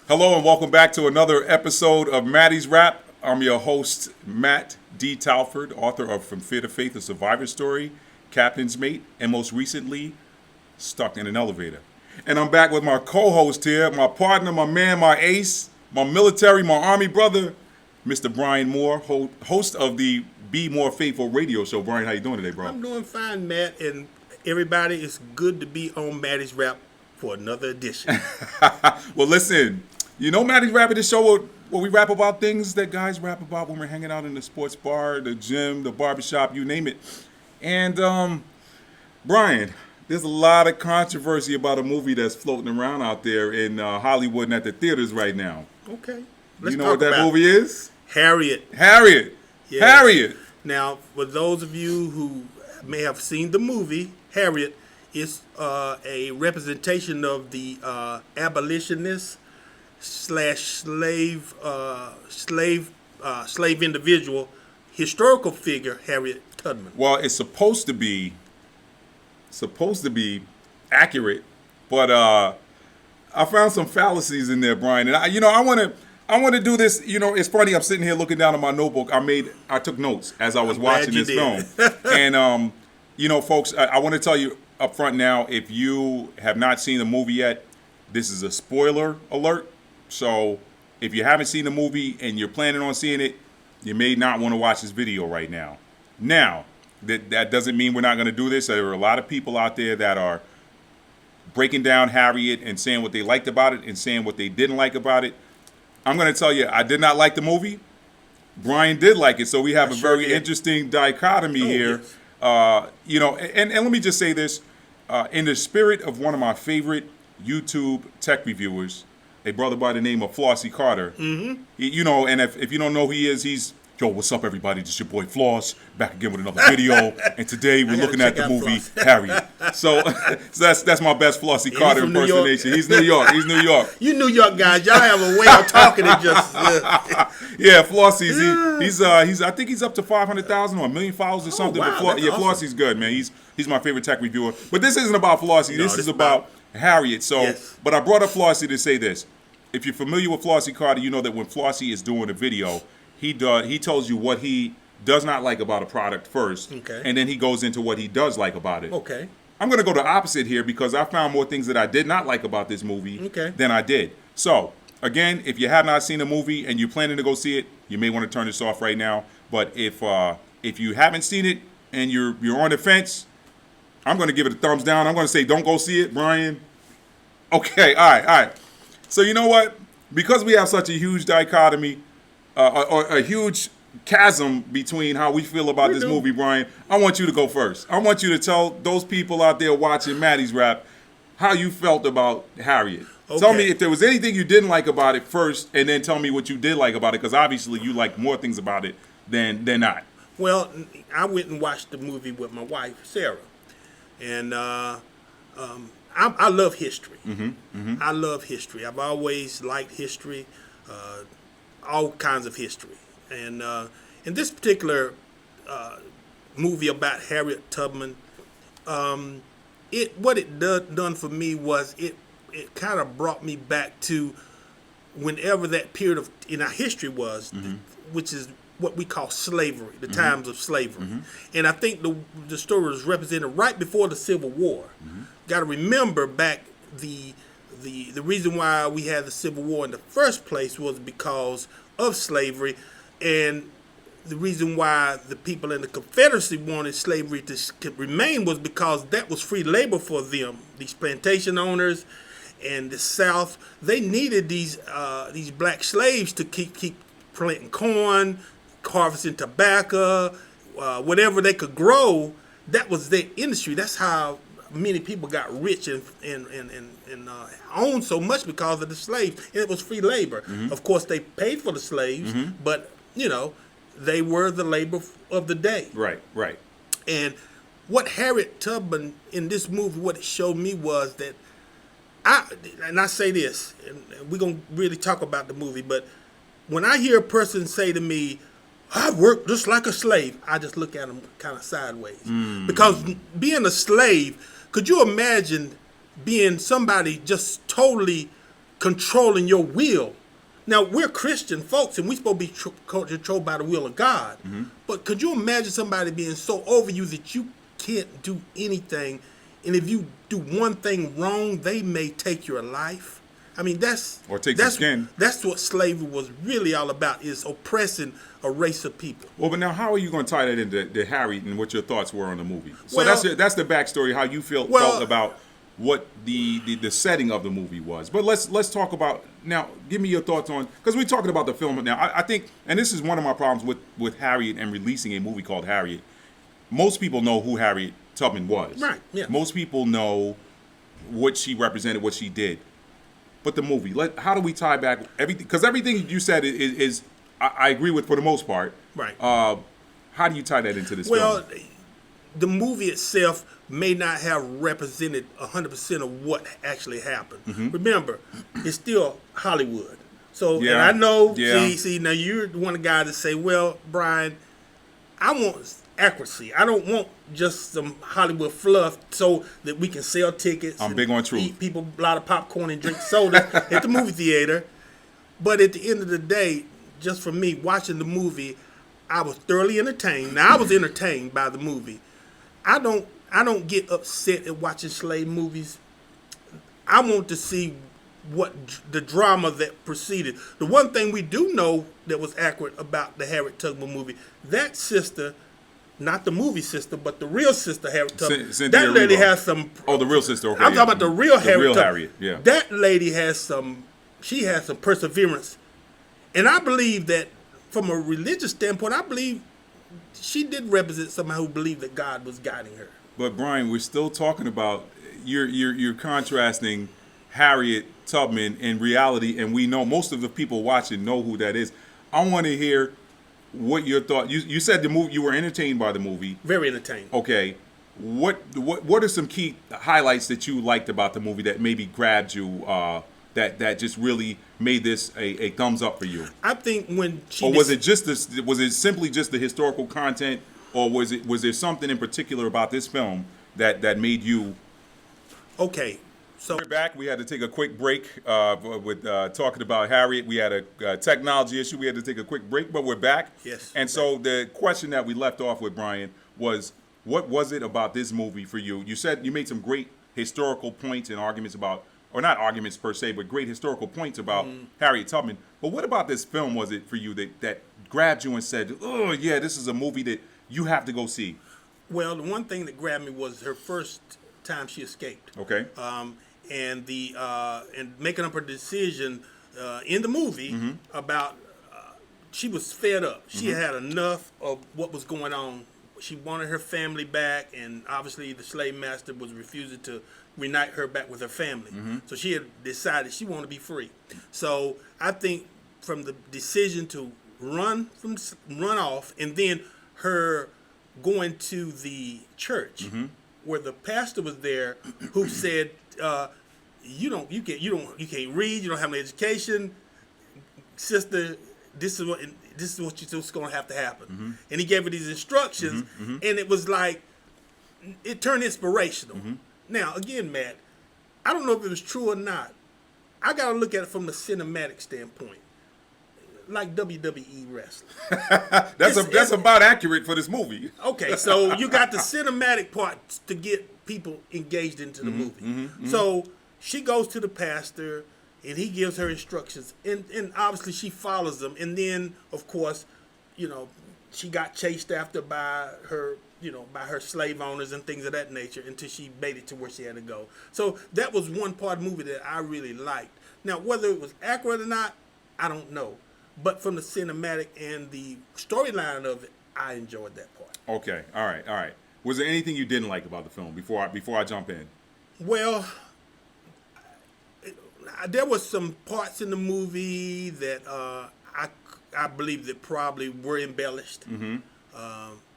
Hello and welcome back to another episode of Maddie's Rap. I'm your host, Matt D. Talford, author of From Fear to Faith, A Survivor Story, Captain's Mate, and most recently, Stuck in an Elevator. And I'm back with my co-host here, my partner, my man, my ace, my military, my army brother, Mr. Brian Moore, host of the Be More Faithful radio show. Brian, how you doing today, bro? I'm doing fine, Matt, and everybody, it's good to be on Maddie's Rap for another edition. Well, listen, you know Maddie's Rap is the show where we rap about things that guys rap about when we're hanging out in the sports bar, the gym, the barbershop, you name it. And, Brian, there's a lot of controversy about a movie that's floating around out there in Hollywood and at the theaters right now. Okay. You know what that movie is? Harriet. Harriet. Yes. Harriet. Now, for those of you who may have seen the movie, Harriet is a representation of the abolitionist / slave individual, historical figure, Harriet Tubman. Well, it's supposed to be accurate, but I found some fallacies in there, Brian. And I want to do this. You know, it's funny. I'm sitting here looking down at my notebook. I took notes as I was watching this film. And folks, I want to tell you up front now, if you have not seen the movie yet, this is a spoiler alert. So if you haven't seen the movie and you're planning on seeing it, you may not want to watch this video right now. Now, that doesn't mean we're not going to do this. There are a lot of people out there that are breaking down Harriet and saying what they liked about it and saying what they didn't like about it. I'm going to tell you, I did not like the movie. Brian did like it, so we have a very interesting dichotomy here. Yes. And let me just say this. In the spirit of one of my favorite YouTube tech reviewers, a brother by the name of Flossie Carter. Mm-hmm. And if you don't know who he is, he's, yo, what's up, everybody? This is your boy Floss, back again with another video. And today we're looking at the movie Harriet. So that's my best Flossie Carter impersonation. He's New York. He's New York. You New York guys, y'all have a way of talking and just. Yeah, Flossie's I think he's up to 500,000 or 1 million followers or something. Wow, but awesome. Flossie's good, man. He's my favorite tech reviewer. But this isn't about Flossie. This is about Harriet. So, yes. But I brought up Flossie to say this. If you're familiar with Flossie Carter, you know that when Flossie is doing a video, he tells you what he does not like about a product first, okay, and then he goes into what he does like about it. Okay. I'm going to go the opposite here because I found more things that I did not like about this movie than I did. So, again, if you have not seen the movie and you're planning to go see it, you may want to turn this off right now. But if you haven't seen it and you're on the fence, I'm going to give it a thumbs down. I'm going to say don't go see it, Brian. Okay, all right. So you know what? Because we have such a huge dichotomy, or a huge chasm between how we feel about this movie, Brian, I want you to go first. I want you to tell those people out there watching Maddie's Rap how you felt about Harriet. Okay. Tell me if there was anything you didn't like about it first, and then tell me what you did like about it, because obviously you like more things about it than not. Well, I went and watched the movie with my wife, Sarah, and I love history. Mm-hmm, mm-hmm. I love history. I've always liked history, all kinds of history. And in this particular movie about Harriet Tubman, what it done for me was it kind of brought me back to whenever that period in our history was, mm-hmm, which is what we call slavery, the mm-hmm times of slavery. Mm-hmm. And I think the story was represented right before the Civil War. Mm-hmm. Got to remember back the reason why we had the Civil War in the first place was because of slavery, and the reason why the people in the Confederacy wanted slavery to remain was because that was free labor for them. These plantation owners and the South, they needed these black slaves to keep planting corn, harvesting tobacco, whatever they could grow. That was their industry. That's how many people got rich and owned so much because of the slaves. And it was free labor. Mm-hmm. Of course, they paid for the slaves, mm-hmm, but they were the labor of the day. Right. And what Harriet Tubman in this movie, what it showed me was that I say this, and we're gonna really talk about the movie, but when I hear a person say to me, "I worked just like a slave," I just look at them kind of sideways. Mm. Because being a slave, could you imagine being somebody just totally controlling your will. Now, we're Christian folks, and we're supposed to be controlled by the will of God. But could you imagine somebody being so over you that you can't do anything, and if you do one thing wrong, they may take your life? I mean, or take your skin. That's what slavery was really all about, is oppressing a race of people. Well, but now how are you going to tie that into Harriet and what your thoughts were on the movie? So Well, that's the backstory, how you felt about what the setting of the movie was. But let's talk about now. Give me your thoughts on, because we're talking about the film now. I think, and this is one of my problems with Harriet and releasing a movie called Harriet. Most people know who Harriet Tubman was. Right. Yeah. Most people know what she represented, what she did. But the movie, how do we tie back everything? Because everything you said is I agree with for the most part. Right. How do you tie that into this film? Well, the movie itself may not have represented 100% of what actually happened. Remember, it's still Hollywood. So, and I know, see, now you're one of the guys that say, well, Brian, I want accuracy. I don't want just some Hollywood fluff so that we can sell tickets. I'm big on truth. Eat people a lot of popcorn and drink soda at the movie theater. But at the end of the day, just for me, watching the movie, I was thoroughly entertained. Now, I was entertained by the movie. I don't get upset at watching slave movies. I want to see what the drama that preceded. The one thing we do know that was accurate about the Harriet Tubman movie, that sister, not the movie sister, but the real sister Harriet Tubman, that lady has some. Oh, the real sister. Okay, I'm talking about the real Harriet Tubman. Harriet, yeah. That lady has some. She has some perseverance, and I believe that from a religious standpoint, I believe she did represent somebody who believed that God was guiding her. But Brian, we're still talking about you're contrasting Harriet Tubman in reality, and we know most of the people watching know who that is. I want to hear what your thought. You said the movie, you were entertained by the movie. Very entertained. Okay, what are some key highlights that you liked about the movie that maybe grabbed you? That just really made this a thumbs up for you? I think when she. Or was it just this? Was it simply just the historical content, or was there something in particular about this film that made you? Okay, so we're back. We had to take a quick break with talking about Harriet. We had a technology issue. We had to take a quick break, but we're back. Yes. And so the question that we left off with, Brian, was what was it about this movie for you? You said you made some great historical points and arguments about, or not arguments per se, but great historical points about Harriet Tubman. But what about this film was it for you that grabbed you and said, oh, yeah, this is a movie that you have to go see? Well, the one thing that grabbed me was her first time she escaped. Okay. And making up her decision in the movie about she was fed up. She had enough of what was going on. She wanted her family back, and obviously the slave master was refusing to reunite her back with her family. So she had decided she wanted to be free. So I think from the decision to run off, and then her going to the church where the pastor was there, who said, "You can't read. You don't have an education, sister. This is what's going to have to happen." And he gave her these instructions, and it was like it turned inspirational. Now, again, Matt, I don't know if it was true or not. I got to look at it from the cinematic standpoint, like WWE wrestling. That's about accurate for this movie. Okay, so you got the cinematic part to get people engaged into the movie. So she goes to the pastor, and he gives her instructions, and obviously she follows them. And then, of course, she got chased after by her slave owners and things of that nature until she made it to where she had to go. So that was one part of the movie that I really liked. Now, whether it was accurate or not, I don't know. But from the cinematic and the storyline of it, I enjoyed that part. Okay, all right. Was there anything you didn't like about the film before I jump in? Well, there was some parts in the movie that I believe that probably were embellished.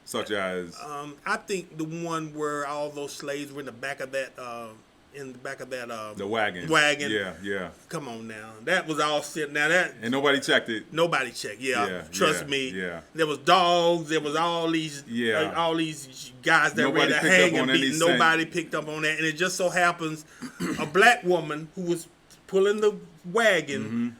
Such as? I think the one where all those slaves were in the back of that. The wagon. Yeah. Come on now, that was all set. Now that and nobody checked it. Nobody checked. Trust me. Yeah. There was dogs. There was all these guys that were ready to hang and beat. Nobody picked up on that, and it just so happens a black woman who was pulling the wagon.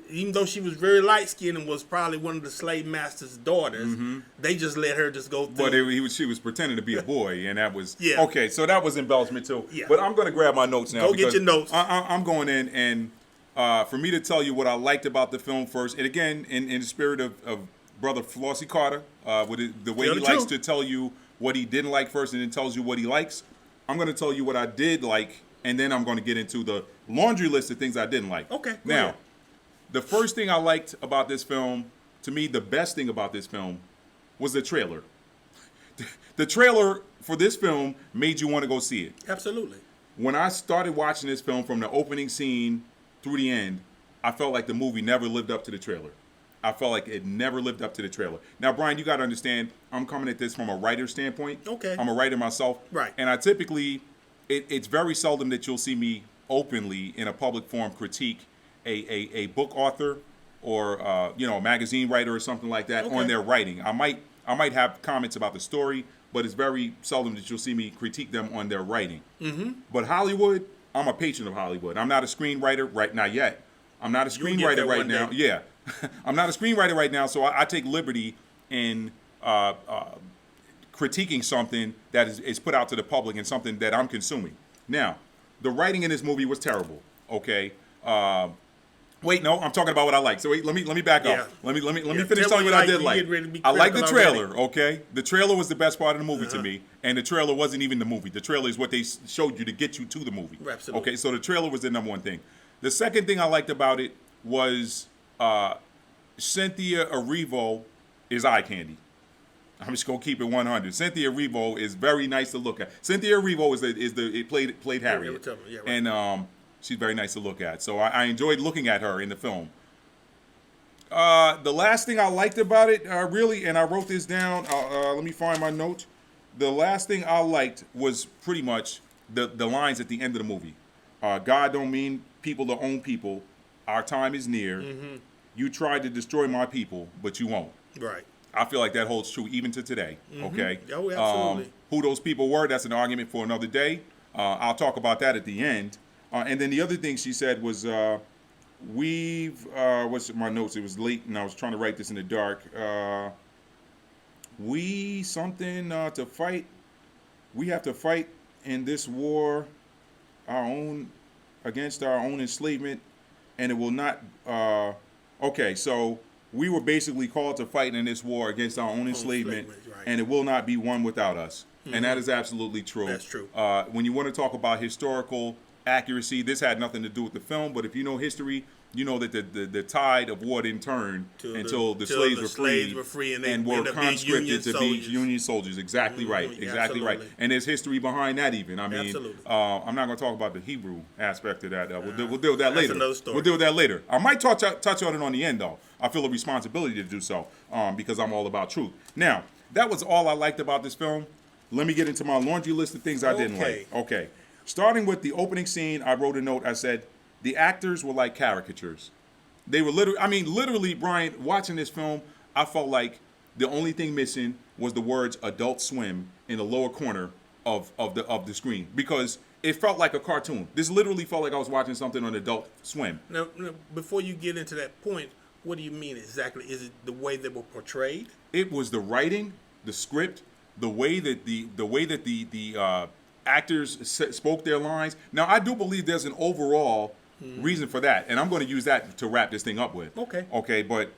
Even though she was very light skinned and was probably one of the slave master's daughters, they just let her just go through. But she was pretending to be a boy, and that was Yeah. okay. So that was embellishment too. Yeah. But I'm going to grab my notes now. Go get because your notes. I'm going in, and for me to tell you what I liked about the film first, and again, in the spirit of Brother Flossie Carter, with the way Tell he the likes truth. to tell you what he didn't like first, and then tells you what he likes. I'm going to tell you what I did like, and then I'm going to get into the laundry list of things I didn't like. Okay, go Now. ahead. The first thing I liked about this film, to me, the best thing about this film, was the trailer. The trailer for this film made you want to go see it. Absolutely. When I started watching this film from the opening scene through the end, I felt like the movie never lived up to the trailer. I felt like it never lived up to the trailer. Now, Brian, you got to understand, I'm coming at this from a writer's standpoint. Okay. I'm a writer myself. Right. And I typically, it's very seldom that you'll see me openly in a public forum critique a book author or a magazine writer or something like that Okay. on their writing. I might have comments about the story, but it's very seldom that you'll see me critique them on their writing. But Hollywood, I'm a patron of Hollywood. I'm not a screenwriter not yet. I'm not a You'll get screenwriter there right one now. day. Yeah, I'm not a screenwriter right now, so I take liberty in critiquing something that is put out to the public and something that I'm consuming. Now, the writing in this movie was terrible. Okay. Wait, no, I'm talking about what I like. So wait, let me back Yeah. up. Let me Yeah, finish tell telling me you what I you did like. like. You getting ready to be I like the critical already. trailer. Okay, the trailer was the best part of the movie to me, and the trailer wasn't even the movie. The trailer is what they showed you to get you to the movie. Absolutely. Okay, so the trailer was the number one thing. The second thing I liked about it was Cynthia Erivo is eye candy. I'm just gonna keep it 100. Cynthia Erivo is very nice to look at. Cynthia Erivo played Harriet, tell me. Yeah, right. and she's very nice to look at. So I enjoyed looking at her in the film. The last thing I liked about it, really, and I wrote this down. Let me find my note. The last thing I liked was pretty much the lines at the end of the movie. God don't mean people to own people. Our time is near. You tried to destroy my people, but you won't. Right. I feel like that holds true even to today. Okay. Oh, absolutely. Who those people were, that's an argument for another day. I'll talk about that at the end. And then the other thing she said was, what's my notes? It was late and I was trying to write this in the dark. To fight. We have to fight in this war against our own enslavement, and it will not. Okay, so we were basically called to fight in this war against our own enslavement, right. and it will not be won without us. And that is absolutely true. That's true. When you want to talk about historical accuracy, this had nothing to do with the film, but if you know history, you know that the tide of war didn't turn until the slaves were free and they and were ended up being conscripted to be soldiers. Union soldiers. Exactly right. Yeah, Exactly right. absolutely. And there's history behind that even. I mean, Absolutely. I'm not going to talk about the Hebrew aspect of that. We'll deal with that That's later. another story. We'll deal with that later. I might touch on it on the end, though. I feel a responsibility to do so because I'm all about truth. Now, that was all I liked about this film. Let me get into my laundry list of things I didn't Okay. like. Okay. Starting with the opening scene, I wrote a note. I said, the actors were like caricatures. They were literally, Brian, watching this film, I felt like the only thing missing was the words Adult Swim in the lower corner of the screen because it felt like a cartoon. This literally felt like I was watching something on Adult Swim. Now, before you get into that point, what do you mean exactly? Is it the way they were portrayed? It was the writing, the script, the way that the actors spoke their lines. Now, I do believe there's an overall reason for that, and I'm going to use that to wrap this thing up with. Okay, but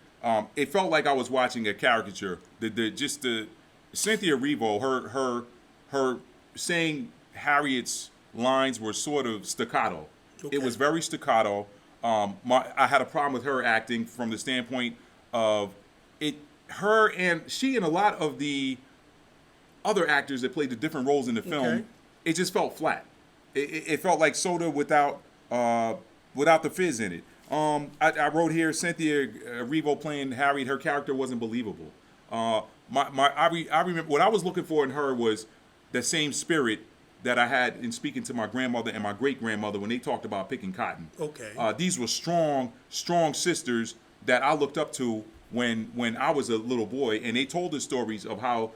it felt like I was watching a caricature. The Cynthia Erivo, her saying Harriet's lines were sort of staccato. Okay. It was very staccato. I had a problem with her acting from the standpoint of it. Her and she and a lot of the other actors that played the different roles in the film, Okay. it just felt flat. It felt like soda without the fizz in it. I wrote here Cynthia Erivo playing Harriet. Her character wasn't believable. I remember what I was looking for in her was the same spirit that I had in speaking to my grandmother and my great grandmother when they talked about picking cotton. Okay. These were strong sisters that I looked up to when I was a little boy, and they told the stories of how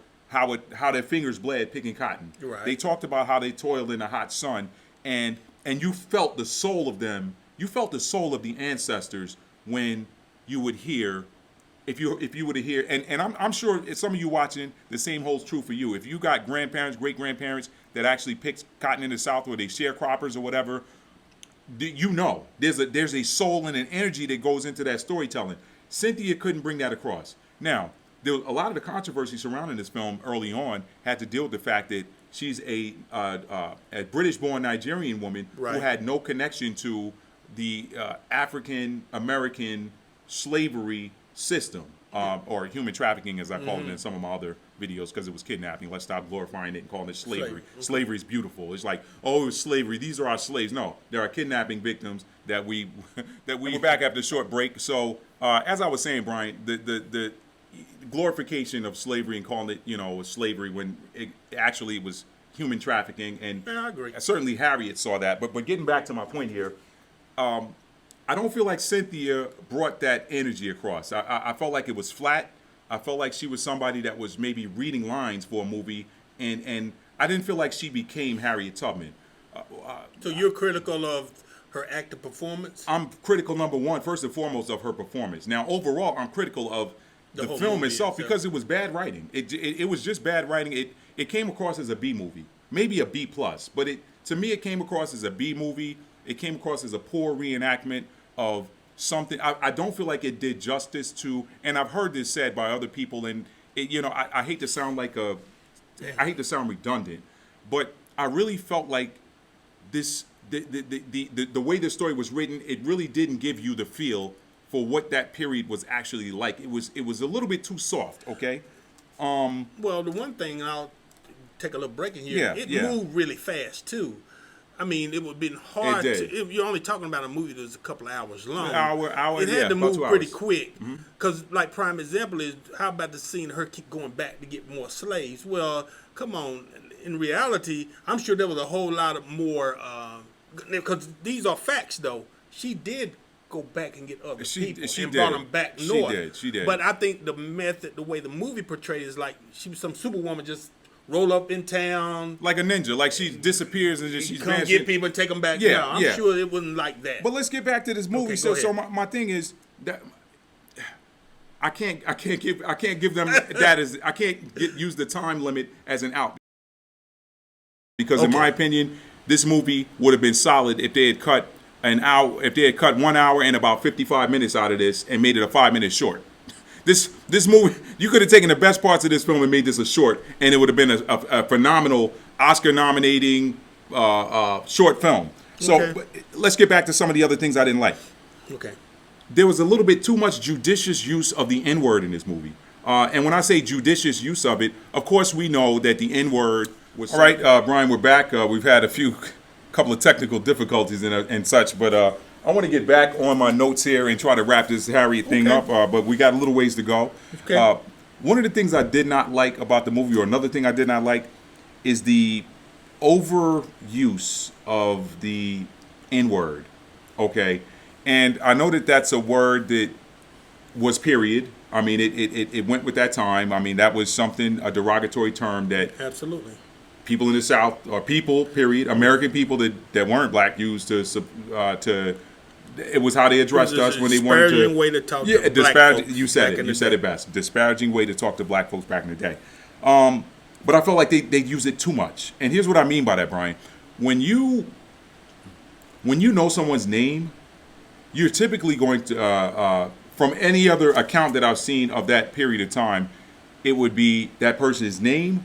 their fingers bled picking cotton. Right. They talked about how they toiled in the hot sun, and you felt the soul of them you felt the soul of the ancestors when you would hear, if you were to hear, and I'm sure some of you watching, the same holds true for you. If you got grandparents, great grandparents that actually picked cotton in the South, or they sharecroppers or whatever, you know there's a soul and an energy that goes into that storytelling. Cynthia couldn't bring that across. Now, there was a lot of the controversy surrounding this film early on had to deal with the fact that she's a British-born Nigerian woman who had no connection to the African American slavery system, or human trafficking, as I call it in some of my other videos, because it was kidnapping. Let's stop glorifying it and calling it slavery. Slavery is beautiful. It's like, oh, it's slavery. These are our slaves. No, there are kidnapping victims that we we're back after a short break. So, as I was saying, Brian, the glorification of slavery and calling it, slavery when it actually was human trafficking, and I agree. Certainly Harriet saw that. But getting back to my point here, I don't feel like Cynthia brought that energy across. I felt like it was flat. I felt like she was somebody that was maybe reading lines for a movie, and I didn't feel like she became Harriet Tubman. So you're critical of her acting performance? I'm critical, number one, first and foremost, of her performance. Now, overall, I'm critical of the film itself because it was bad writing. It was just bad writing. It came across as a B movie, maybe a B plus, but to me it came across as a B movie. It came across as a poor reenactment of something. I don't feel like it did justice to, and I've heard this said by other people, and I hate to sound like I hate to sound redundant, but I really felt like this the way the story was written, it really didn't give you the feel for what that period was actually like. It was a little bit too soft, okay? Well, the one thing, and I'll take a little break in here, moved really fast too. I mean, it would have been hard to. You're only talking about a movie that was a couple of hours long. It had to move pretty quick. Because, like, prime example is, how about the scene of her keep going back to get more slaves? Well, come on. In reality, I'm sure there was a whole lot of more. Because these are facts, though. She did go back and get other people and brought them back north. She did. But I think the method, the way the movie portrays, is like she was some superwoman just roll up in town like a ninja, like she disappears and just she's come get people and take them back. Yeah, I'm sure it wasn't like that. But let's get back to this movie. Okay, so my thing is that I can't give them that as I can't use the time limit as an out, because in my opinion, this movie would have been solid if they had cut an hour, if they had cut 1 hour and about 55 minutes out of this and made it a 5 minute short. This movie, you could have taken the best parts of this film and made this a short, and it would have been a phenomenal Oscar-nominating short film. So let's get back to some of the other things I didn't like. Okay. There was a little bit too much judicious use of the N-word in this movie. And when I say judicious use of it, of course we know that the N-word was... All right, Brian, we're back. We've had a couple of technical difficulties and such, but... I want to get back on my notes here and try to wrap this Harriet thing up, but we got a little ways to go. Okay. One of the things I did not like about the movie, or another thing I did not like, is the overuse of the N-word, okay? And I know that that's a word that was period. I mean, it went with that time. I mean, that was something, a derogatory term that... Absolutely. People in the South, or people, period, American people that weren't black used to it was how they addressed us when they wanted to. Disparaging way to talk to black folks. You said it. You said it best. Disparaging way to talk to black folks back in the day. But I felt like they use it too much. And here's what I mean by that, Brian. When you know someone's name, you're typically going to, from any other account that I've seen of that period of time, it would be that person's name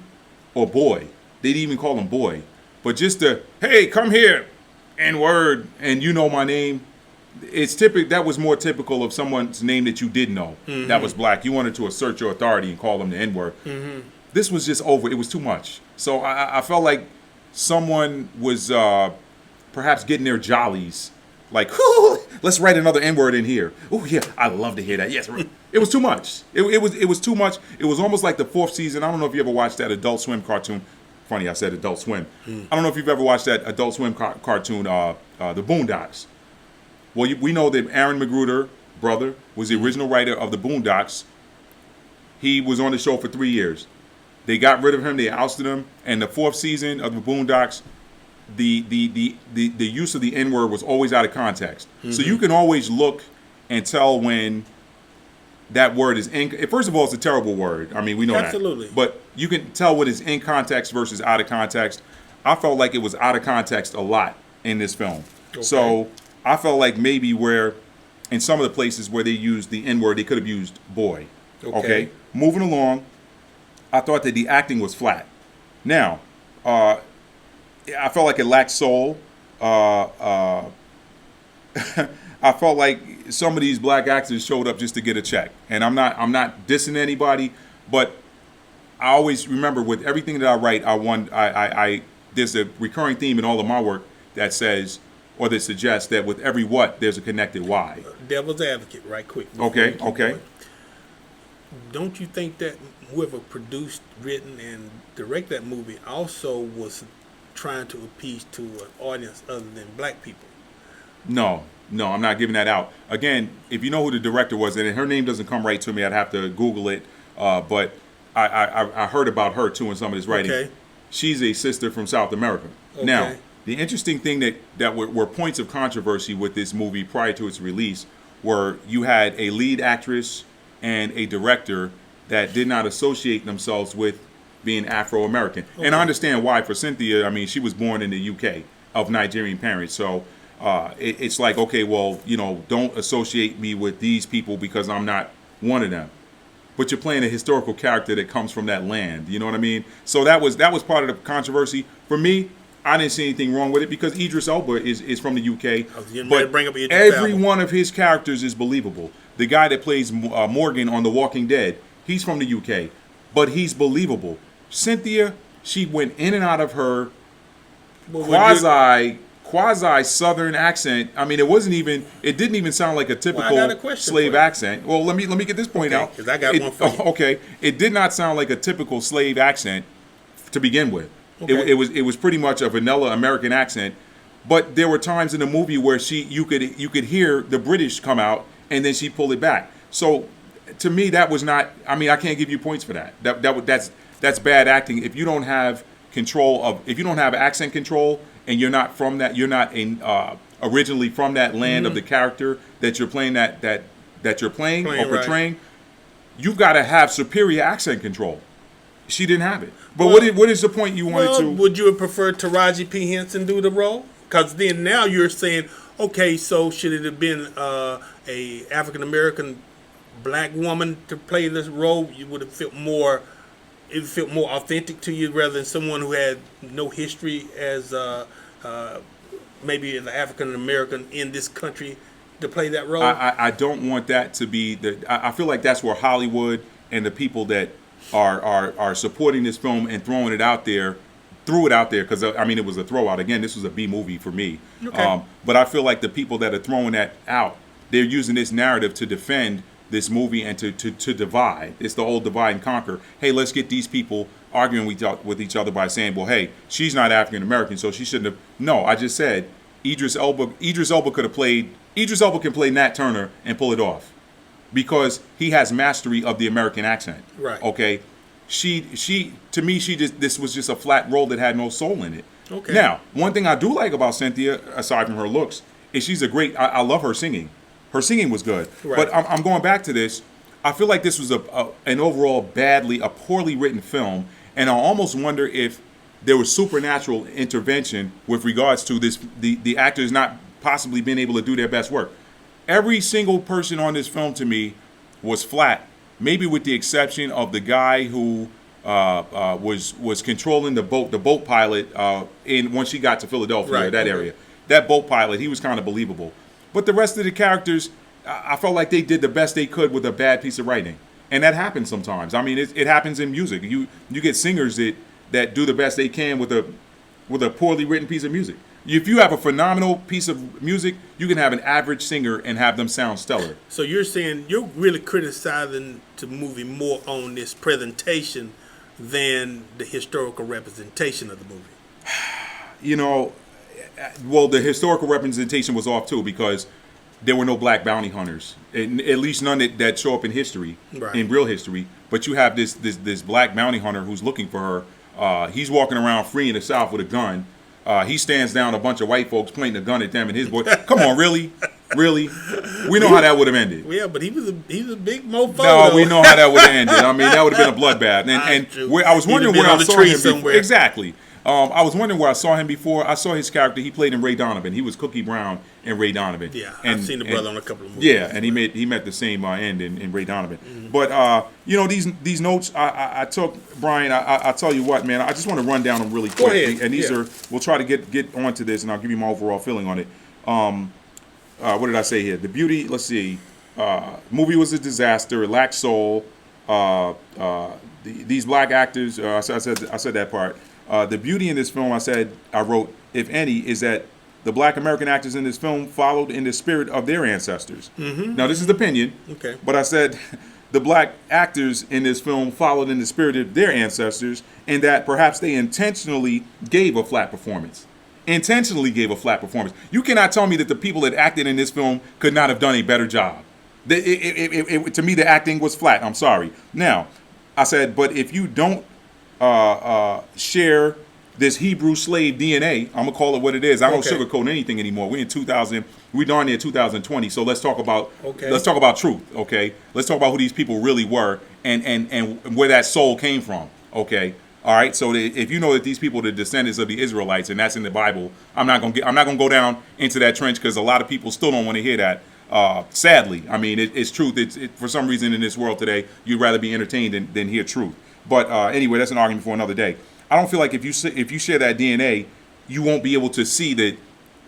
or boy. They'd even call him boy. But just hey, come here, N-word, and you know my name. That was more typical of someone's name that you did know that was black. You wanted to assert your authority and call them the N-word. This was just over. It was too much. So I felt like someone was perhaps getting their jollies. Like, let's write another N-word in here. Oh yeah, I love to hear that. Yes, it was too much. It was too much. It was almost like the fourth season. I don't know if you ever watched that Adult Swim cartoon. Funny, I said Adult Swim. I don't know if you've ever watched that Adult Swim cartoon, The Boondocks. Well, we know that Aaron McGruder, brother, was the original writer of The Boondocks. He was on the show for 3 years. They got rid of him. They ousted him. And the fourth season of The Boondocks, the use of the N word was always out of context. So you can always look and tell when that word is in. First of all, it's a terrible word. I mean, we know Absolutely. that. But you can tell what is in context versus out of context. I felt like it was out of context a lot in this film. Okay. So I felt like maybe where in some of the places where they used the N word, they could have used boy. Okay. Moving along, I thought that the acting was flat. Now, I felt like it lacked soul. I felt like some of these black actors showed up just to get a check, and I'm not dissing anybody, but I always remember with everything that I write, I there's a recurring theme in all of my work that says or that suggests that with every what there's a connected why. Devil's advocate, right quick. Okay. Don't you think that whoever produced, written, and directed that movie also was trying to appease to an audience other than black people? No, I'm not giving that out. Again, if you know who the director was, and her name doesn't come right to me, I'd have to Google it. But I heard about her too in some of this writing. Okay. She's a sister from South America. Okay. Now, the interesting thing that were points of controversy with this movie prior to its release were you had a lead actress and a director that did not associate themselves with being Afro-American. Okay. And I understand why. For Cynthia, I mean, she was born in the UK of Nigerian parents. So it's like, okay, well, don't associate me with these people because I'm not one of them. But you're playing a historical character that comes from that land. You know what I mean? So that was part of the controversy. For me, I didn't see anything wrong with it because Idris Elba is from the UK. I was getting ready to bring up Idris every Elba. one of his characters is believable. The guy that plays Morgan on The Walking Dead, he's from the UK, but he's believable. Cynthia, she went in and out of her quasi Southern accent. I mean, it didn't even sound like a typical slave accent. Well, let me get this point out. Because I got one for you. Okay, it did not sound like a typical slave accent to begin with. Okay. It was pretty much a vanilla American accent, but there were times in the movie where you could hear the British come out and then she pulled it back. So to me, that was not. I mean, I can't give you points for that. That's bad acting. If you don't have if you don't have accent control and you're not from that, you're not originally from that land of the character that you're playing that you're playing or portraying, right. You've got to have superior accent control. She didn't have it. But what is the point you wanted to? Would you have preferred Taraji P. Henson do the role? Because then now you're saying, okay, so should it have been a African American black woman to play this role? You would have felt more. It felt more authentic to you rather than someone who had no history as maybe an African American in this country to play that role. I don't want that to be I feel like that's where Hollywood and the people that are supporting this film and throwing it out there threw it out there because I mean it was a throwout. Again, this was a B movie for me. Okay. But I feel like the people that are throwing that out, they're using this narrative to defend this movie and to divide. It's the old divide and conquer. Hey, let's get these people arguing with each other by saying, well, hey, she's not African American, so she shouldn't have. No, I just said Idris Elba could have played. Idris Elba can play Nat Turner and pull it off because he has mastery of the American accent. Right. Okay. This was just a flat role that had no soul in it. Okay. Now, one thing I do like about Cynthia, aside from her looks, is she's a great. I love her singing. Her singing was good. Right. But I'm going back to this. I feel like this was an overall poorly written film, and I almost wonder if there was supernatural intervention with regards to the actors not possibly being able to do their best work. Every single person on this film to me was flat, maybe with the exception of the guy who was controlling the boat pilot once she got to Philadelphia, right. that area. That boat pilot, he was kind of believable. But the rest of the characters, I felt like they did the best they could with a bad piece of writing. And that happens sometimes. I mean, it happens in music. You get singers that do the best they can with a poorly written piece of music. If you have a phenomenal piece of music, you can have an average singer and have them sound stellar. So you're saying you're really criticizing the movie more on this presentation than the historical representation of the movie? Well, the historical representation was off too because there were no black bounty hunters, at least none that show up in history, right. in real history. But you have this black bounty hunter who's looking for her. He's walking around free in the South with a gun. he stands down a bunch of white folks pointing a gun at them and his boy. Come on, really? Really? We know how that would have ended. Yeah, but he was a big mofo. No, though. we know how that would have ended. I mean, that would have been a bloodbath. And I was wondering where I saw him before. Exactly. I was wondering where I saw him before. I saw his character. He played in Ray Donovan. He was Cookie Brown in Ray Donovan. Yeah, I've seen the brother on a couple of movies. Yeah, and he met the same end in Ray Donovan. Mm-hmm. But these notes I took, Brian. I tell you what, man. I just want to run down them really quick. Go ahead. And these are. We'll try to get onto this, and I'll give you my overall feeling on it. What did I say here? The beauty. Let's see. Movie was a disaster. It lacked soul. These black actors. I said that part. The beauty in this film, I wrote, if any, is that the black American actors in this film followed in the spirit of their ancestors. Mm-hmm. Now, this is opinion. Okay. But I said the black actors in this film followed in the spirit of their ancestors, and that perhaps they intentionally gave a flat performance. You cannot tell me that the people that acted in this film could not have done a better job. To me, the acting was flat. I'm sorry. Now, I said, but if you don't share this Hebrew slave DNA, I'm gonna call it what it is. I don't sugarcoat anything anymore. We in 2000. We darn near 2020. So let's talk about truth. Okay, let's talk about who these people really were and where that soul came from. Okay. All right. So if you know that these people are the descendants of the Israelites, and that's in the Bible, I'm not gonna go down into that trench because a lot of people still don't want to hear that. Sadly, I mean, it's truth. For some reason in this world today, you'd rather be entertained than hear truth. But anyway, that's an argument for another day. I don't feel like if you share that DNA, you won't be able to see that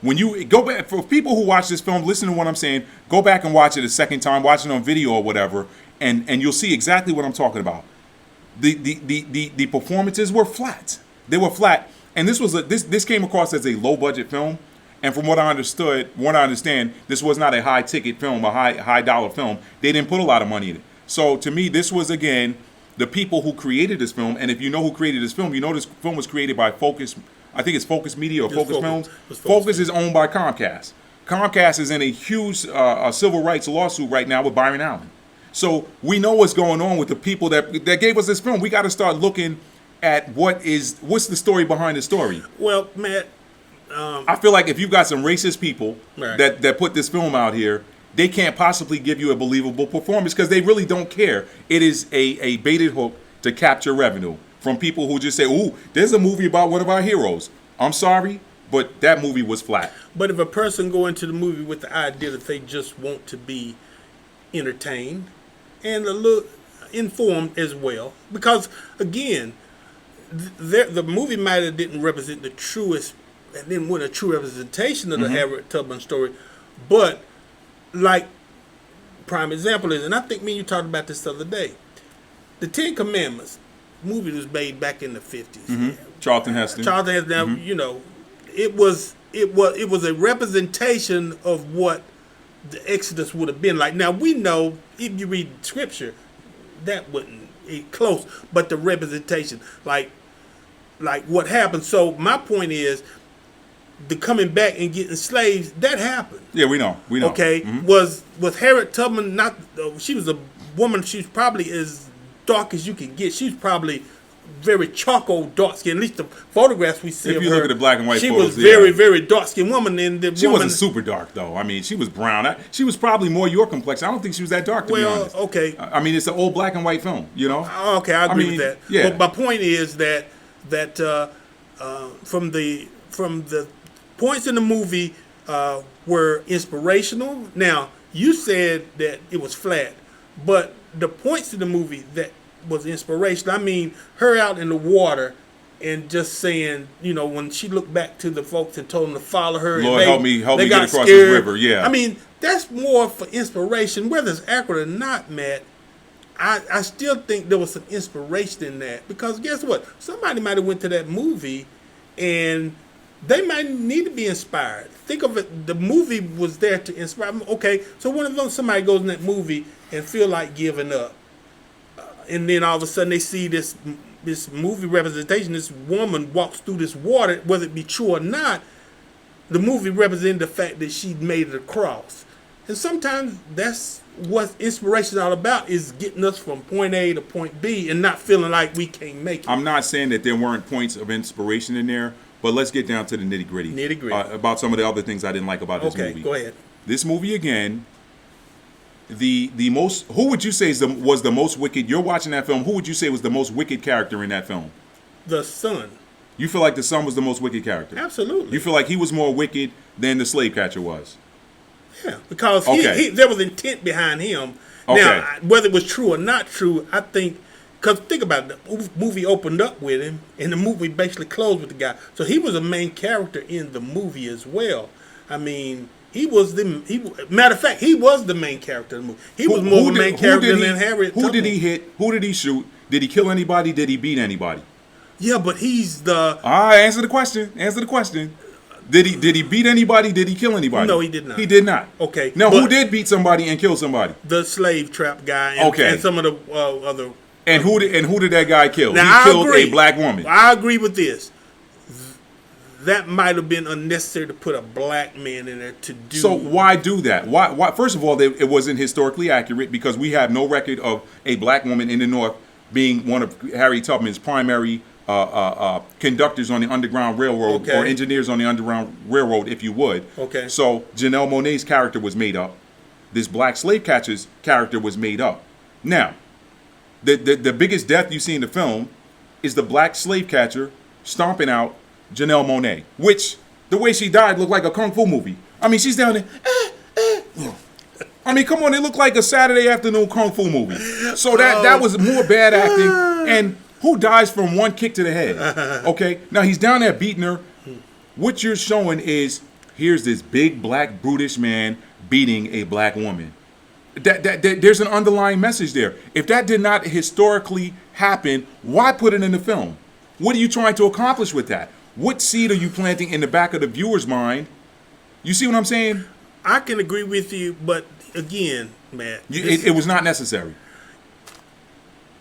when you go back. For people who watch this film, listen to what I'm saying. Go back and watch it a second time, watch it on video or whatever, and you'll see exactly what I'm talking about. The performances were flat. They were flat, and this came across as a low budget film. And from what I understand, this was not a high ticket film, a high dollar film. They didn't put a lot of money in it. So to me, this was again the people who created this film. And if you know who created this film, you know this film was created by Focus. I think it's Focus Media or Focus Films. Focus is owned by Comcast. Comcast is in a huge civil rights lawsuit right now with Byron Allen. So we know what's going on with the people that gave us this film. We got to start looking at what's the story behind the story. Well, Matt. I feel like if you've got some racist people that put this film out here, they can't possibly give you a believable performance because they really don't care. It is a baited hook to capture revenue from people who just say, ooh, there's a movie about one of our heroes. I'm sorry, but that movie was flat. But if a person go into the movie with the idea that they just want to be entertained and a little informed as well, because, again, the movie might have didn't represent the truest and then with a true representation of the Harriet Tubman story. But, like, prime example is, and I think me and you talked about this the other day, the Ten Commandments movie was made back in the 50s. Mm-hmm. Charlton Heston. Now, you know, it was a representation of what the Exodus would have been like. Now, we know, if you read Scripture, that wasn't close, but the representation, like what happened. So, my point is, the coming back and getting slaves, that happened. Yeah, we know. Okay, was Harriet Tubman not? She was a woman. She's probably as dark as you can get. She's probably very charcoal dark skin. At least the photographs we see. If you look at the black and white, she photos, was very dark skinned woman. And she wasn't super dark though. I mean, she was brown. She was probably more your complexion. I don't think she was that dark. To be honest. Okay. I mean, it's an old black and white film. You know. Okay, I agree with that. Yeah. But my point is that from the points in the movie were inspirational. Now, you said that it was flat, but the points in the movie that was inspirational, I mean, her out in the water and just saying, you know, when she looked back to the folks and told them to follow her. Lord, help me get across scared. this river, yeah. I mean, that's more for inspiration. Whether it's accurate or not, Matt, I still think there was some inspiration in that. Because guess what? Somebody might have went to that movie and they might need to be inspired. Think of it, the movie was there to inspire them. Okay, so one of them, somebody goes in that movie and feel like giving up. And then all of a sudden they see this movie representation, this woman walks through this water, whether it be true or not, the movie represented the fact that she made it across. And sometimes that's what inspiration is all about, is getting us from point A to point B and not feeling like we can't make it. I'm not saying that there weren't points of inspiration in there, But let's get down to the nitty gritty. About some of the other things I didn't like about this movie. Okay, go ahead. This movie again. The most, who would you say was the most wicked? You're watching that film. Who would you say was the most wicked character in that film? The son. You feel like the son was the most wicked character? Absolutely. You feel like he was more wicked than the slave catcher was? Yeah, because there was intent behind him. Okay. Now, whether it was true or not true, I think, because think about it, the movie opened up with him, and the movie basically closed with the guy. So he was a main character in the movie as well. I mean, matter of fact, he was the main character in the movie. He was more of a main character than Harriet Tubman. Who did he hit? Who did he shoot? Did he kill anybody? Did he beat anybody? Yeah, but he's the... Answer the question. Answer the question. Did he beat anybody? Did he kill anybody? No, he did not. He did not. Okay. Now, who did beat somebody and kill somebody? The slave trap guy and some of the other... And who did that guy kill? Now, he killed a black woman. I agree with this. That might have been unnecessary to put a black man in there to do. So why do that? Why? First of all, it wasn't historically accurate because we have no record of a black woman in the North being one of Harriet Tubman's primary conductors on the Underground Railroad or engineers on the Underground Railroad, if you would. Okay. So Janelle Monáe's character was made up. This black slave catcher's character was made up. Now, the biggest death you see in the film is the black slave catcher stomping out Janelle Monáe, which the way she died looked like a kung fu movie. I mean, she's down there. I mean, come on, it looked like a Saturday afternoon kung fu movie. So that was more bad acting. And who dies from one kick to the head? Okay, now he's down there beating her. What you're showing is here's this big black brutish man beating a black woman. That there's an underlying message there. If that did not historically happen, why put it in the film? What are you trying to accomplish with that? What seed are you planting in the back of the viewer's mind? You see what I'm saying? I can agree with you, but again, Matt, it was not necessary.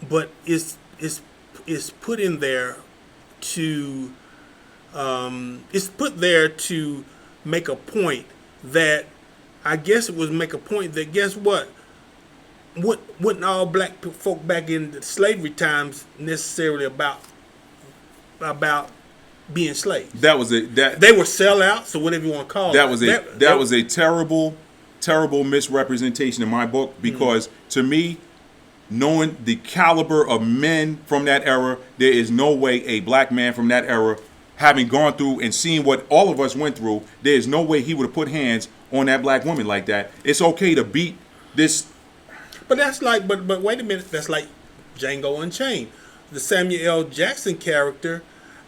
But it's put in there to make a point that I guess it was make a point that guess what? Wouldn't all black folk back in slavery times necessarily about being slaves? They were sellouts or whatever you want to call it. That was a terrible misrepresentation in my book because to me, knowing the caliber of men from that era, there is no way a black man from that era, having gone through and seen what all of us went through, there is no way he would have put hands on that black woman like that. It's okay to beat this. But that's like, but wait a minute, that's like Django Unchained. The Samuel L. Jackson character,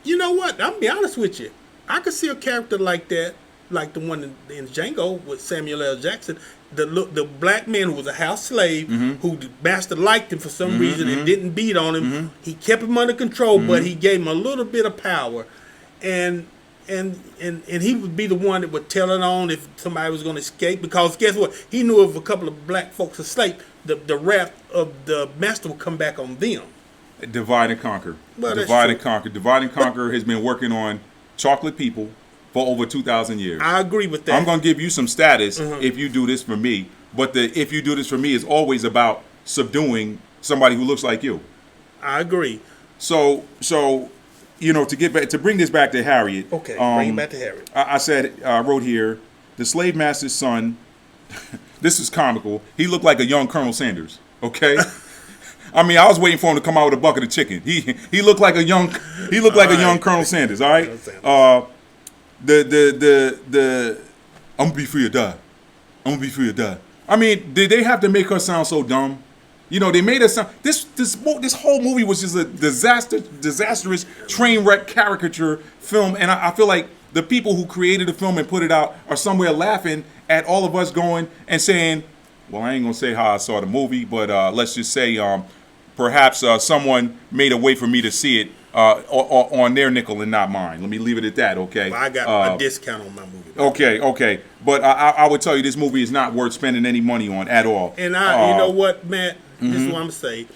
you know what? I'm gonna be honest with you. I could see a character like that, like the one in Django with Samuel L. Jackson. The black man who was a house slave, who the master liked him for some reason and didn't beat on him. He kept him under control, but he gave him a little bit of power, and he would be the one that would tell it on if somebody was going to escape. Because guess what? He knew if a couple of black folks escaped, the wrath of the master would come back on them. Divide and conquer. Well, Divide and conquer. Divide and conquer has been working on chocolate people for over 2,000 years. I agree with that. I'm going to give you some status if you do this for me. But the if you do this for me is always about subduing somebody who looks like you. I agree. So you know, to bring this back to Harriet. Okay, bring it back to Harriet. I wrote here, the slave master's son, this is comical. He looked like a young Colonel Sanders, okay? I mean, I was waiting for him to come out with a bucket of chicken. He looked like a young Colonel Sanders, all right? I'm gonna be free or die. I'm gonna be free or die. I mean, did they have to make her sound so dumb? You know, they made her sound. This whole movie was just a disastrous train wreck caricature film, and I feel like the people who created the film and put it out are somewhere laughing at all of us going and saying, well, I ain't gonna say how I saw the movie, but let's just say perhaps someone made a way for me to see it on their nickel and not mine. Let me leave it at that, okay? Well, I got a discount on my movie. Okay. But I would tell you this movie is not worth spending any money on at all. And you know what, Matt? This is what I'm going to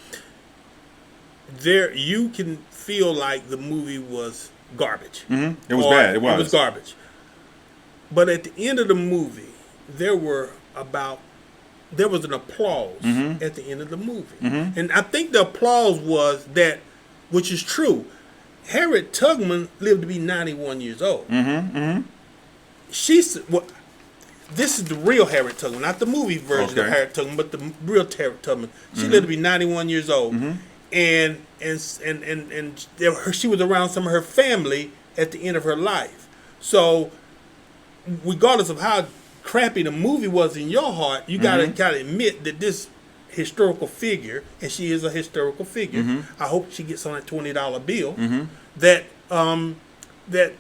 say. You can feel like the movie was garbage. It was bad. It was garbage. But at the end of the movie, there was an applause at the end of the movie. And I think the applause was that, which is true, Harriet Tubman lived to be 91 years old. She's what? This is the real Harriet Tubman, not the movie version of Harriet Tubman, but the real Harriet Tubman. She lived to be 91 years old, and she was around some of her family at the end of her life. So, regardless of how crappy the movie was in your heart, you gotta admit that this historical figure, and she is a historical figure. I hope she gets on that $20 bill. That that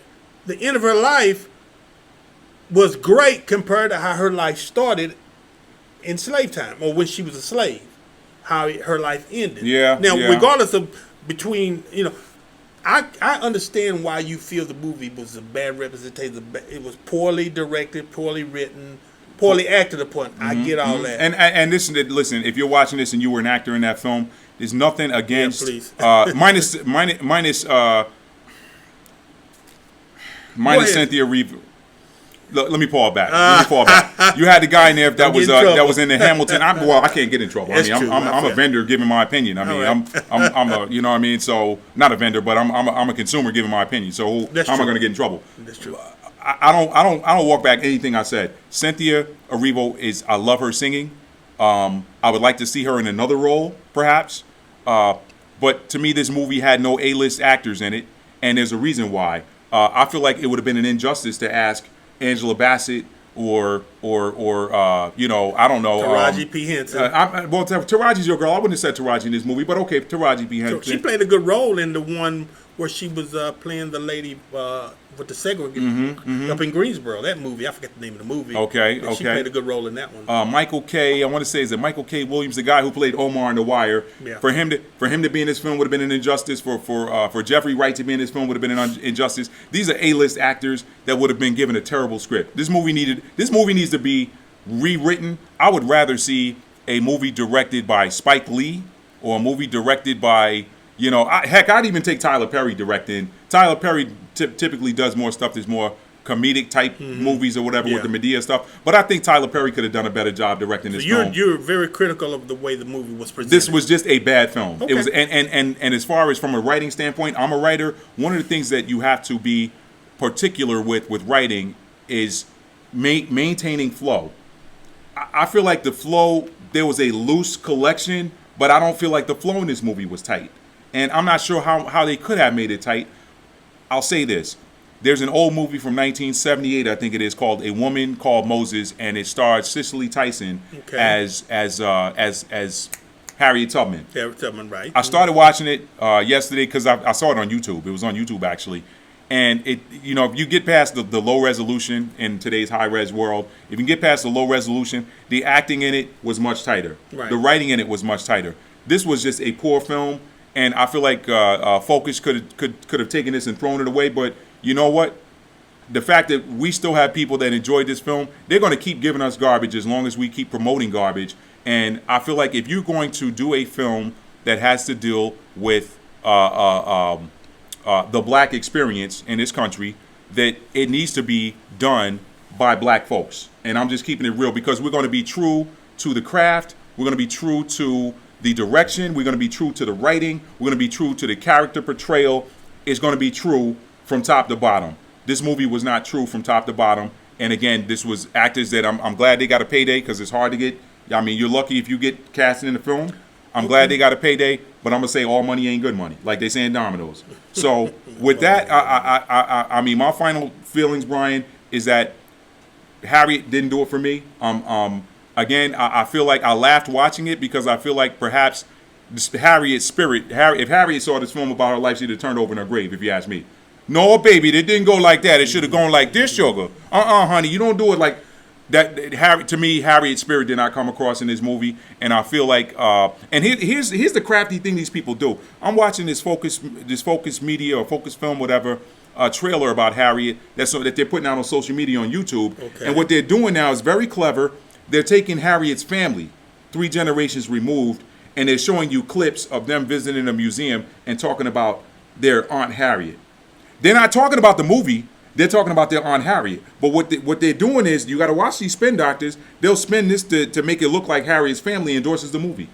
the end of her life was great compared to how her life started in slave time, or when she was a slave. How her life ended. Yeah. Now, regardless of between, I understand why you feel the movie was a bad representation. It was poorly directed, poorly written, poorly acted upon. I get all that. And listen, if you're watching this and you were an actor in that film, there's nothing against minus Cynthia Erivo. Let me fall back. You had the guy in there that was in the Hamilton. I can't get in trouble. I'm a vendor giving my opinion. I'm a, you know what I mean. So not a vendor, but I'm a consumer giving my opinion. So how am I going to get in trouble? That's true. I don't walk back anything I said. Cynthia Erivo I love her singing. I would like to see her in another role, perhaps. But to me, this movie had no A-list actors in it, and there's a reason why. I feel like it would have been an injustice to ask Angela Bassett or I don't know. Taraji P. Henson. Taraji's your girl. I wouldn't have said Taraji in this movie, but okay, Taraji P. Henson. She played a good role in the one where she was playing the lady with the segregation up in Greensboro. That movie, I forget the name of the movie. Okay. She played a good role in that one. Michael K. I want to say, is it Michael K. Williams, the guy who played Omar in The Wire? Yeah. For him to be in this film would have been an injustice. For Jeffrey Wright to be in this film would have been an injustice. These are A-list actors that would have been given a terrible script. This movie needs to be rewritten. I would rather see a movie directed by Spike Lee or a movie directed by, I'd even take Tyler Perry directing. Tyler Perry typically does more stuff that's more comedic type movies or whatever with the Medea stuff. But I think Tyler Perry could have done a better job directing this film. You're very critical of the way the movie was presented. This was just a bad film. Okay. It was, and as far as from a writing standpoint, I'm a writer. One of the things that you have to be particular with writing is maintaining flow. I feel like the flow, there was a loose collection, but I don't feel like the flow in this movie was tight. And I'm not sure how they could have made it tight. I'll say this. There's an old movie from 1978, I think it is, called A Woman Called Moses, and it starred Cicely Tyson as Harriet Tubman. Harriet Tubman, right. I started watching it yesterday because I saw it on YouTube. It was on YouTube, actually. And if you get past the low resolution in today's high-res world, if you can get past the low resolution, the acting in it was much tighter. Right. The writing in it was much tighter. This was just a poor film, and I feel like Focus could have taken this and thrown it away. But you know what? The fact that we still have people that enjoyed this film, they're going to keep giving us garbage as long as we keep promoting garbage. And I feel like if you're going to do a film that has to deal with the black experience in this country, that it needs to be done by black folks. And I'm just keeping it real because we're going to be true to the craft. We're going to be true to the direction. We're going to be true to the writing. We're going to be true to the character portrayal. It's going to be true from top to bottom. This movie was not true from top to bottom. And again, this was actors that I'm glad they got a payday because it's hard to get. I mean, you're lucky if you get casted in the film. I'm glad they got a payday, but I'm going to say all money ain't good money, like they say in Domino's. So with that, I mean, my final feelings, Brian, is that Harriet didn't do it for me. Again, I feel like I laughed watching it because I feel like perhaps Harriet's spirit, if Harriet saw this film about her life, she'd have turned over in her grave, if you ask me. No, baby, it didn't go like that. It should have gone like this, sugar. Honey, you don't do it like that. To me, Harriet's spirit did not come across in this movie, and I feel like, and here's the crafty thing these people do. I'm watching this Focus Media or Focus Film, whatever, trailer about Harriet that they're putting out on social media on YouTube, and what they're doing now is very clever. They're taking Harriet's family, 3 generations removed, and they're showing you clips of them visiting a museum and talking about their Aunt Harriet. They're not talking about the movie. They're talking about their Aunt Harriet. But what they're doing is, you got to watch these spin doctors. They'll spin this to make it look like Harriet's family endorses the movie.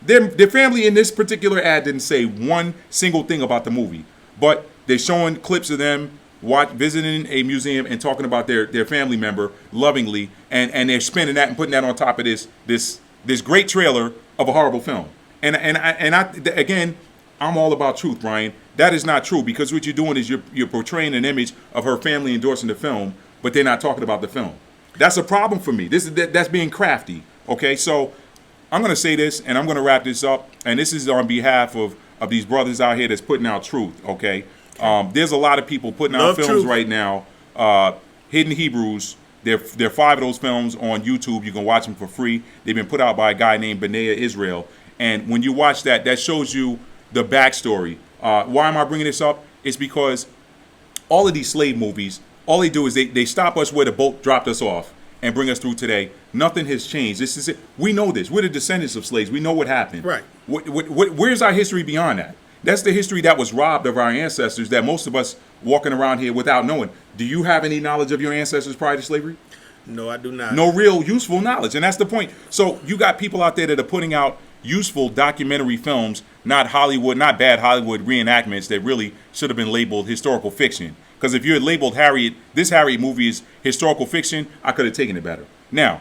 Their family in this particular ad didn't say one single thing about the movie. but they're showing clips of them visiting a museum and talking about their family member lovingly, and they're spinning that and putting that on top of this great trailer of a horrible film. And again, I'm all about truth, Brian. That is not true, because what you're doing is you're portraying an image of her family endorsing the film, but they're not talking about the film. That's a problem for me. That's being crafty. Okay, so I'm going to say this, and I'm going to wrap this up, and this is on behalf of these brothers out here that's putting out truth. Okay, there's a lot of people putting out films right now. Hidden Hebrews. There are 5 of those films on YouTube. You can watch them for free. They've been put out by a guy named Benaya Israel, and when you watch that shows you the backstory. Why am I bringing this up? It's because all of these slave movies, all they do is they stop us where the boat dropped us off and bring us through today. Nothing has changed. This is it. We know this. We're the descendants of slaves. We know what happened. Right. Where's our history beyond that? That's the history that was robbed of our ancestors that most of us walking around here without knowing. Do you have any knowledge of your ancestors prior to slavery? No, I do not. No real useful knowledge. And that's the point. So you got people out there that are putting out useful documentary films, not Hollywood, not bad Hollywood reenactments that really should have been labeled historical fiction. Because if you had labeled this Harriet movie is historical fiction, I could have taken it better. Now,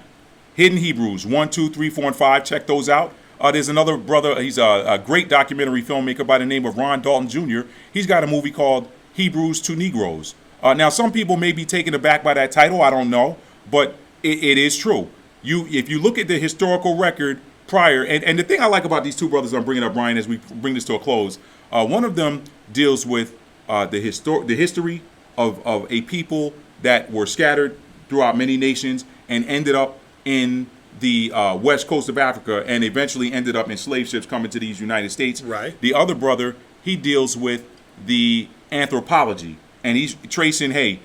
Hidden Hebrews 1, 2, 3, 4, and 5. Check those out. There's another brother. He's a great documentary filmmaker by the name of Ron Dalton Jr. He's got a movie called Hebrews to Negroes. Now, some people may be taken aback by that title. I don't know. But it is true. If you look at the historical record prior, and the thing I like about these two brothers I'm bringing up, Brian, as we bring this to a close, one of them deals with the history of a people that were scattered throughout many nations and ended up in the west coast of Africa and eventually ended up in slave ships coming to these United States. Right. The other brother, he deals with the anthropology, and he's tracing, hey,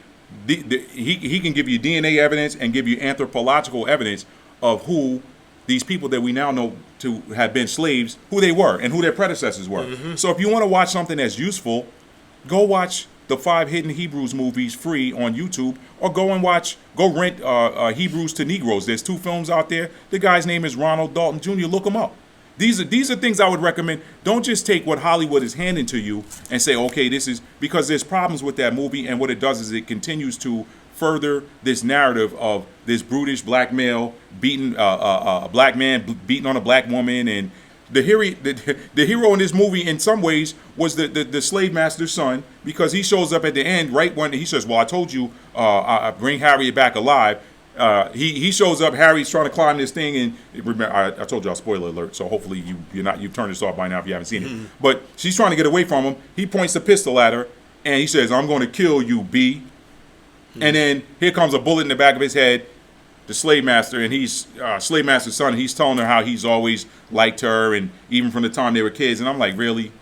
he can give you DNA evidence and give you anthropological evidence of who these people that we now know to have been slaves, who they were and who their predecessors were. Mm-hmm. So if you want to watch something that's useful, go watch the 5 Hidden Hebrews movies free on YouTube, or go rent Hebrews to Negroes. There's 2 films out there. The guy's name is Ronald Dalton Jr. Look him up. These are things I would recommend. Don't just take what Hollywood is handing to you and say, okay, this is, because there's problems with that movie, and what it does is it continues to further this narrative of this brutish black male beating a black man beating on a black woman, and the hero in this movie in some ways was the slave master's son, because he shows up at the end right when he says, well, I told you I bring Harriet back alive. He shows up. Harry's trying to climb this thing, and remember, I told y'all, spoiler alert. So hopefully you've turned this off by now if you haven't seen it. But she's trying to get away from him. He points the pistol at her, and he says, "I'm going to kill you, B." And then here comes a bullet in the back of his head. The slave master, and he's slave master's son. He's telling her how he's always liked her, and even from the time they were kids. And I'm like, really?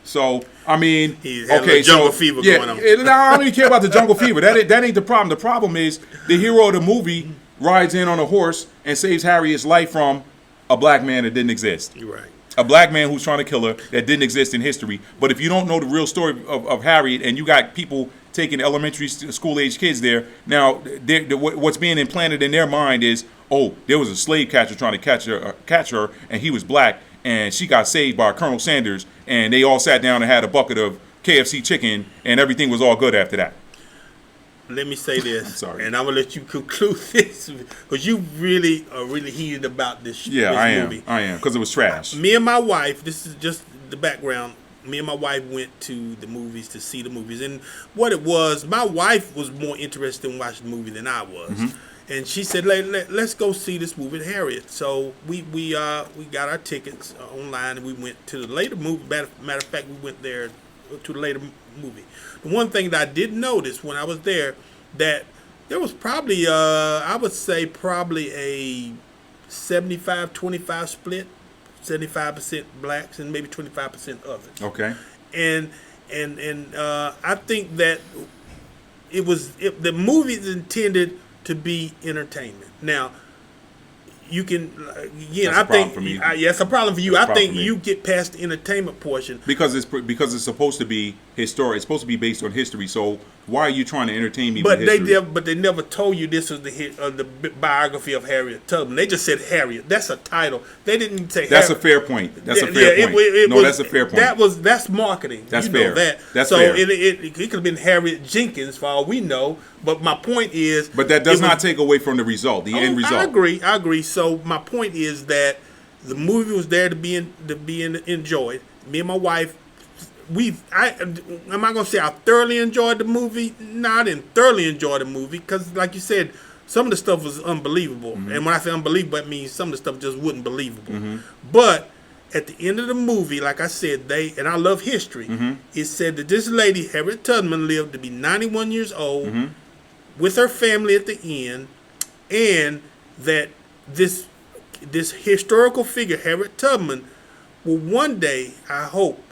So I mean, okay, jungle fever going on. I don't even care about the jungle fever. That ain't the problem. The problem is the hero of the movie rides in on a horse and saves Harriet's life from a black man that didn't exist. You're right. A black man who's trying to kill her that didn't exist in history. But if you don't know the real story of Harriet, and you got people taking elementary school age kids there, now what's being implanted in their mind is, oh, there was a slave catcher trying to catch her, and he was black, and she got saved by Colonel Sanders, and they all sat down and had a bucket of KFC chicken, and everything was all good after that. Let me say this, I'm sorry. and I'm gonna let you conclude this, because you really are really heated about this. Yeah, this movie. I am, because it was trash. Me and my wife, this is just the background. Me and my wife went to the movies to see the movies, and what it was, my wife was more interested in watching the movie than I was. Mm-hmm. And she said, let's go see this movie, Harriet. So we got our tickets online, and we went to the later movie. Matter of fact, we went there to the later movie. The one thing that I did notice when I was there, that there was probably, I would say probably a 75-25 split, 75% blacks and maybe 25% others. Okay. And I think that the movie is intended to be entertainment. Now, you can I think yes, it's a problem for you. I think you get past the entertainment portion because it's supposed to be historic. It's supposed to be based on history. So why are you trying to entertain me But with history? they never told you this was the biography of Harriet Tubman. They just said Harriet. That's a title. They didn't say. That's a fair point. That's a fair point. That's a fair point. That's marketing. That's you fair. Know that. That's so fair. It could have been Harriet Jenkins for all we know. But my point is. But that does not take away from the result, the end result. I agree. So my point is that the movie was there to be enjoyed. Me and my wife. Am I gonna say I thoroughly enjoyed the movie? No, I didn't thoroughly enjoy the movie because, like you said, some of the stuff was unbelievable. Mm-hmm. And when I say unbelievable, it means some of the stuff just wasn't believable. Mm-hmm. But at the end of the movie, like I said, and I love history. Mm-hmm. It said that this lady, Harriet Tubman, lived to be 91 years old Mm-hmm. with her family at the end, and that this historical figure, Harriet Tubman, will one day, I hope,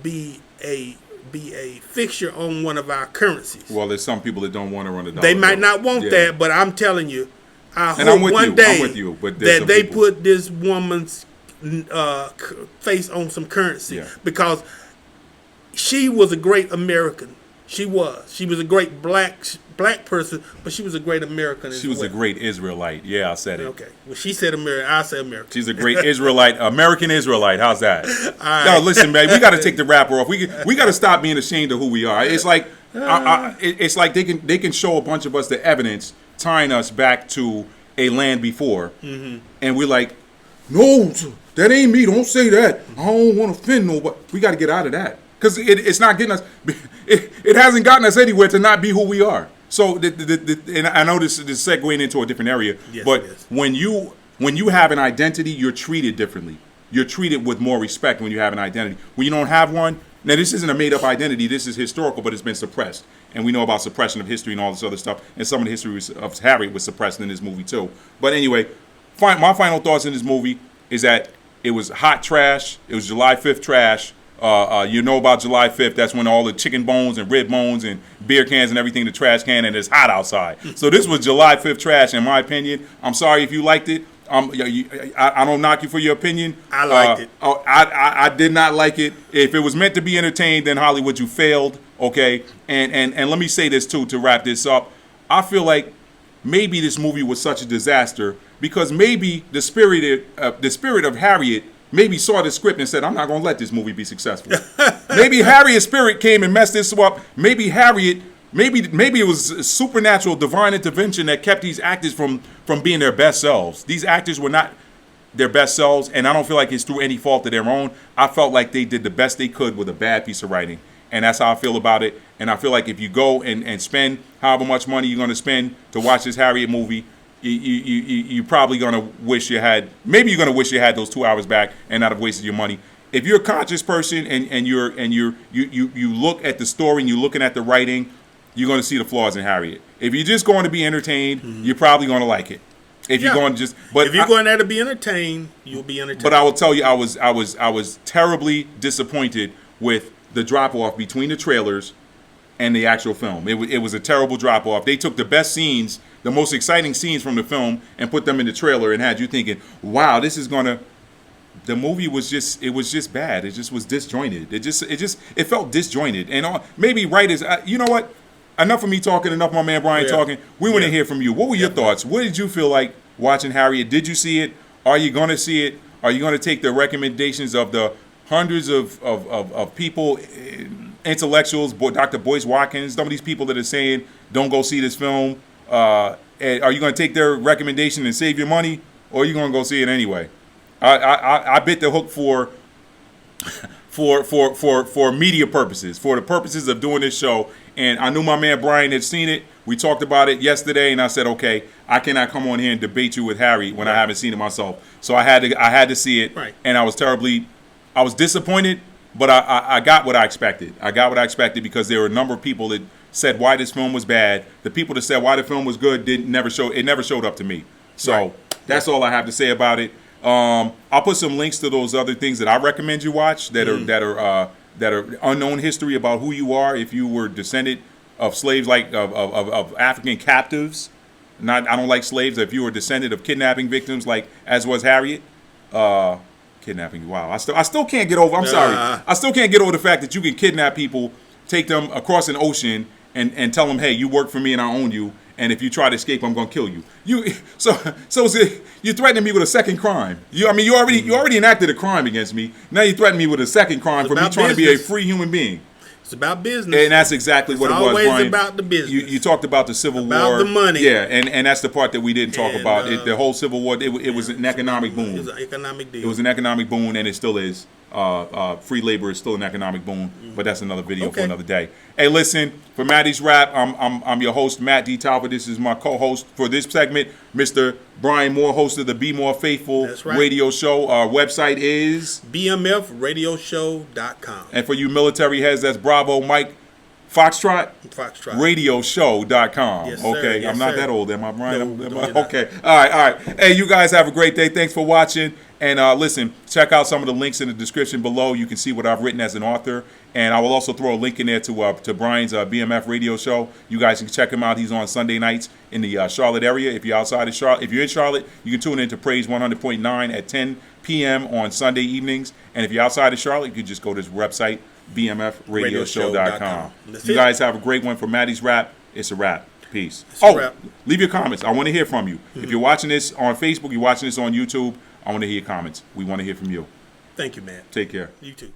be a fixture on one of our currencies. Well, there's some people that don't want to run a dollar. They might not want Yeah. that, but I'm telling you, I And I'm hope with one you. day I'm with you, but there's that some they people- put this woman's face on some currency Yeah. because she was a great American. She was a great black person, but she was a great American as She was well. a great Israelite. Yeah, I said it. Okay. Well, she said American. I say American. She's a great Israelite, American Israelite. How's that? No, listen, man. We got to take the wrapper off. We got to stop being ashamed of who we are. It's like it's like they can show a bunch of us the evidence tying us back to a land before, and we're like, no, that ain't me. Don't say that. I don't want to offend nobody. We got to get out of that because it's not getting us. It hasn't gotten us anywhere to not be who we are. So, and I know this is segueing into a different area, Yes, but it is. when you have an identity, you're treated differently. You're treated with more respect when you have an identity. When you don't have one, now this isn't a made-up identity. This is historical, but it's been suppressed. And we know about suppression of history and all this other stuff. And some of the history of Harriet was suppressed in this movie too. But anyway, my final thoughts in this movie is that it was hot trash. It was July 5th trash. You know about July 5th. That's when all the chicken bones and rib bones and beer cans and everything in the trash can, and it's hot outside. So this was July 5th trash, in my opinion. I'm sorry if you liked it. I don't knock you for your opinion. I liked it. I did not like it. If it was meant to be entertained, then Hollywood, you failed. Okay, and let me say this too to wrap this up. I feel like maybe this movie was such a disaster because maybe the spirit of Harriet maybe saw the script and said, I'm not going to let this movie be successful. Maybe Harriet's spirit came and messed this up. Maybe it was supernatural divine intervention that kept these actors from being their best selves. These actors were not their best selves, and I don't feel like it's through any fault of their own. I felt like they did the best they could with a bad piece of writing, and that's how I feel about it. And I feel like if you go and spend however much money you're going to spend to watch this Harriet movie, you're probably going to wish you had, maybe you're going to wish you had those 2 hours back and not have wasted your money. If you're a conscious person and you look at the story and you're looking at the writing, you're going to see the flaws in Harriet. If you're just going to be entertained, you're probably going to like it. If you're going to just, but if you're going there to be entertained, you'll be entertained. But I will tell you, I was terribly disappointed with the drop off between the trailers and the actual film. It was a terrible drop off. They took the best scenes, the most exciting scenes from the film, and put them in the trailer and had you thinking, "Wow, this is gonna." The movie was just bad. It just was disjointed. It felt disjointed. And maybe writers, you know what? Enough of me talking. Enough of my man Brian talking. We want to hear from you. What were your thoughts? What did you feel like watching Harriet? Did you see it? Are you going to see it? Are you going to take the recommendations of the hundreds of people, intellectuals, Dr. Boyce Watkins, some of these people that are saying, don't go see this film? Are you going to take their recommendation and save your money? Or are you going to go see it anyway? I bit the hook for media purposes, for the purposes of doing this show. And I knew my man Brian had seen it. We talked about it yesterday, and I said, okay, I cannot come on here and debate you with Harry when I haven't seen it myself. So I had to see it, and I was disappointed, but I got what I expected. I got what I expected because there were a number of people that said why this film was bad. The people that said why the film was good never showed up to me. So that's all I have to say about it. I'll put some links to those other things that I recommend you watch that are unknown history about who you are if you were descended of slaves, like of African captives. I don't like slaves. If you were descended of kidnapping victims, like as was Harriet. Kidnapping. Wow. I still can't get over. I'm sorry. I still can't get over the fact that you can kidnap people take them across an ocean and tell them, hey, you work for me and I own you. And if you try to escape, I'm gonna kill you. So you threatening me with a second crime. You already enacted a crime against me. Now you threaten me with a second crime for me trying to be a free human being. It's about business, and that's exactly what it was, Brian. Always about the business. You talked about the Civil War, about the money. Yeah, and that's the part that we didn't talk about. The whole Civil War, it was an economic boom. It was an economic deal. It was an economic boom, and it still is. Free labor is still an economic boom, but that's another video for another day. Hey, listen, for Maddie's Rap, I'm your host, Matt D. Talbot. This is my co-host for this segment, Mr. Brian Moore, host of the Be More Faithful radio show. Our website is bmfradioshow.com. And for you military heads, that's Bravo Mike Foxtrot Radioshow.com. Yes, okay, yes, I'm not sir. that old, am I, Brian? No, okay, all right. Hey, you guys have a great day. Thanks for watching. And listen, check out some of the links in the description below. You can see what I've written as an author. And I will also throw a link in there to Brian's BMF radio show. You guys can check him out. He's on Sunday nights in the Charlotte area. If you're outside of Charlotte, if you're in Charlotte, you can tune in to Praise 100.9 at 10 p.m. on Sunday evenings. And if you're outside of Charlotte, you can just go to his website, bmfradioshow.com. You guys have a great one. For Maddie's Rap, it's a wrap. Peace. Leave your comments. I want to hear from you. If you're watching this on Facebook, you're watching this on YouTube, I want to hear your comments. We want to hear from you. Thank you, man. Take care. You too.